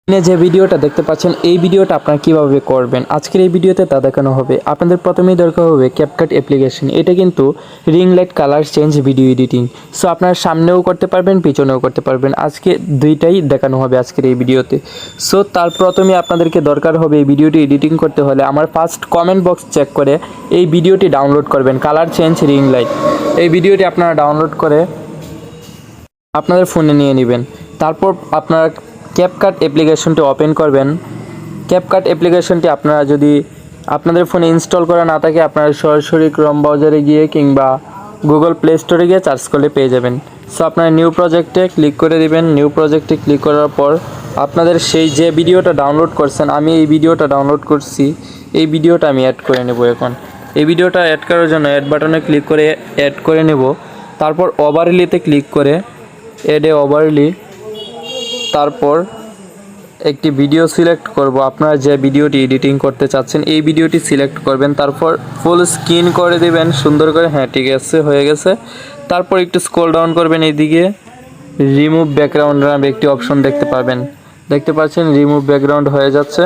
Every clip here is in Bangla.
যে ভিডিওটা দেখতে পাচ্ছেন এই ভিডিওটা আপনারা কিভাবে করবেন আজকের এই ভিডিওতে তা দেখানো হবে। আপনাদের প্রথমেই দরকার হবে ক্যাপকাট অ্যাপ্লিকেশন। এটা কিন্তু ring light colour change video editing. So আপনারা সামনেও করতে পারবেন, পিছনেও করতে পারবেন। আজকে দুইটাই দেখানো হবে আজকের এই ভিডিওতে। সো তার প্রথমে আপনাদেরকে দরকার হবে এই ভিডিওটি এডিটিং করতে হলে আমার ফার্স্ট কমেন্ট বক্স চেক করে এই ভিডিওটি ডাউনলোড করবেন। কালার চেঞ্জ রিং লাইট এই ভিডিওটি আপনারা ডাউনলোড করে আপনাদের ফোনে নিয়ে নেবেন। তারপর আপনারা ক্যাপকাট অ্যাপ্লিকেশনটি ওপেন করবেন। ক্যাপকাট অ্যাপ্লিকেশনটি আপনারা যদি আপনাদের ফোনে ইনস্টল করা না থাকে আপনারা সরাসরি ক্রোম ব্রাউজারে গিয়ে কিংবা গুগল প্লে স্টোরে গিয়ে সার্চ করলে পেয়ে যাবেন। সো আপনারা নিউ প্রজেক্টে ক্লিক করে দিবেন। নিউ প্রজেক্টে ক্লিক করার পর আপনাদের সেই যে ভিডিওটা ডাউনলোড করছেন, আমি এই ভিডিওটা ডাউনলোড করছি, এই ভিডিওটা আমি অ্যাড করে নেব। এখন এই ভিডিওটা অ্যাড করার জন্য অ্যাড বাটনে ক্লিক করে অ্যাড করে নেব। তারপর ওভারলিতে ক্লিক করে অ্যাড এ ওভারলি, তারপর একটি ভিডিও সিলেক্ট করব। আপনারা যে ভিডিওটি এডিটিং করতে চাচ্ছেন এই ভিডিওটি সিলেক্ট করবেন। তারপর ফুল স্ক্রিন করে দেবেন সুন্দর করে। হ্যাঁ, ঠিক আছে, হয়ে গেছে। তারপর একটু স্ক্রল ডাউন করবেন, এইদিকে রিমুভ ব্যাকগ্রাউন্ড নামে একটি অপশন দেখতে পাবেন। দেখতে পাচ্ছেন রিমুভ ব্যাকগ্রাউন্ড হয়ে যাচ্ছে।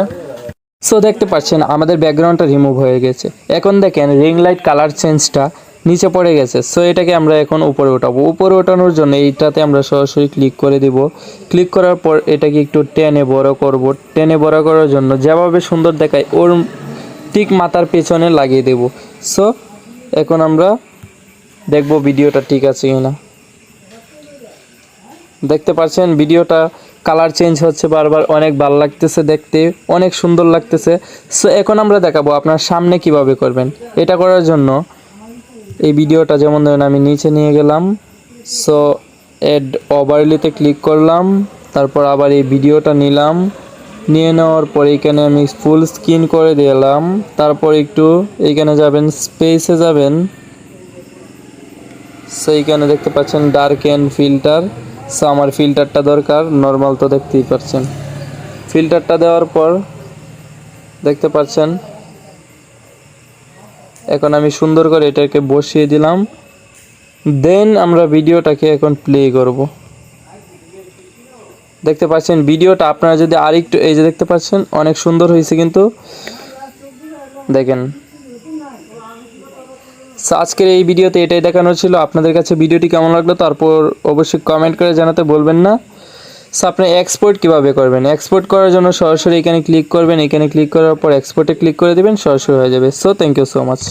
সো দেখতে পাচ্ছেন আমাদের ব্যাকগ্রাউন্ডটা রিমুভ হয়ে গেছে। এখন দেখেন রিং লাইট কালার চেঞ্জটা নিচে পড়ে গেছে। সো এটাকে আমরা এখন উপরে উঠাবো। উপরে ওঠানোর জন্য এইটাতে আমরা সরাসরি ক্লিক করে দিব। ক্লিক করার পর এটাকে একটু টেনে বড় করব। টেনে বড় করার জন্য যেভাবে সুন্দর দেখায় ওর ঠিক মাথার পেছনে লাগিয়ে দেব। সো এখন আমরা দেখব ভিডিওটা ঠিক আছে কিনা। দেখতে পাচ্ছেন ভিডিওটা কালার চেঞ্জ হচ্ছে বারবার, অনেক ভালো লাগতেছে দেখতে, অনেক সুন্দর লাগতেছে। সো এখন আমরা দেখাবো আপনার সামনে কিভাবে করবেন। এটা করার জন্য এই ভিডিওটা যেমন ধরেন আমি নিচে নিয়ে গেলাম। সো অ্যাড ওভারলিতে ক্লিক করলাম, তারপর আবার এই ভিডিওটা নিলাম। নিয়ে নেওয়ার পর এইখানে আমি ফুল স্ক্রিন করে দিলাম। তারপর একটু এইখানে যাবেন, স্পেসে যাবেন। সো এইখানে দেখতে পাচ্ছেন ডার্ক অ্যান্ড ফিল্টার। সো আমার ফিল্টারটা দরকার, নর্মাল তো দেখতেই পাচ্ছেন। ফিল্টারটা দেওয়ার পর দেখতে পাচ্ছেন এখন আমি সুন্দর করে এটাকে বসিয়ে দিলাম। দেন আমরা ভিডিওটাকে এখন প্লে করব। দেখতে পাচ্ছেন ভিডিওটা আপনারা যদি আরেকটু, এই যে দেখতে পাচ্ছেন অনেক সুন্দর হয়েছে কিন্তু দেখেন। আজকের এই ভিডিওতে এটাই দেখানো ছিল। আপনাদের কাছে ভিডিওটি কেমন লাগলো তারপর অবশ্যই কমেন্ট করে জানাতে বলবেন না। সো আপনি এক্সপোর্ট কীভাবে করবেন, এক্সপোর্ট করার জন্য সরাসরি এখানে ক্লিক করবেন। এখানে ক্লিক করার পর এক্সপোর্টে ক্লিক করে দেবেন, সরাসরি হয়ে যাবে। So thank you so much.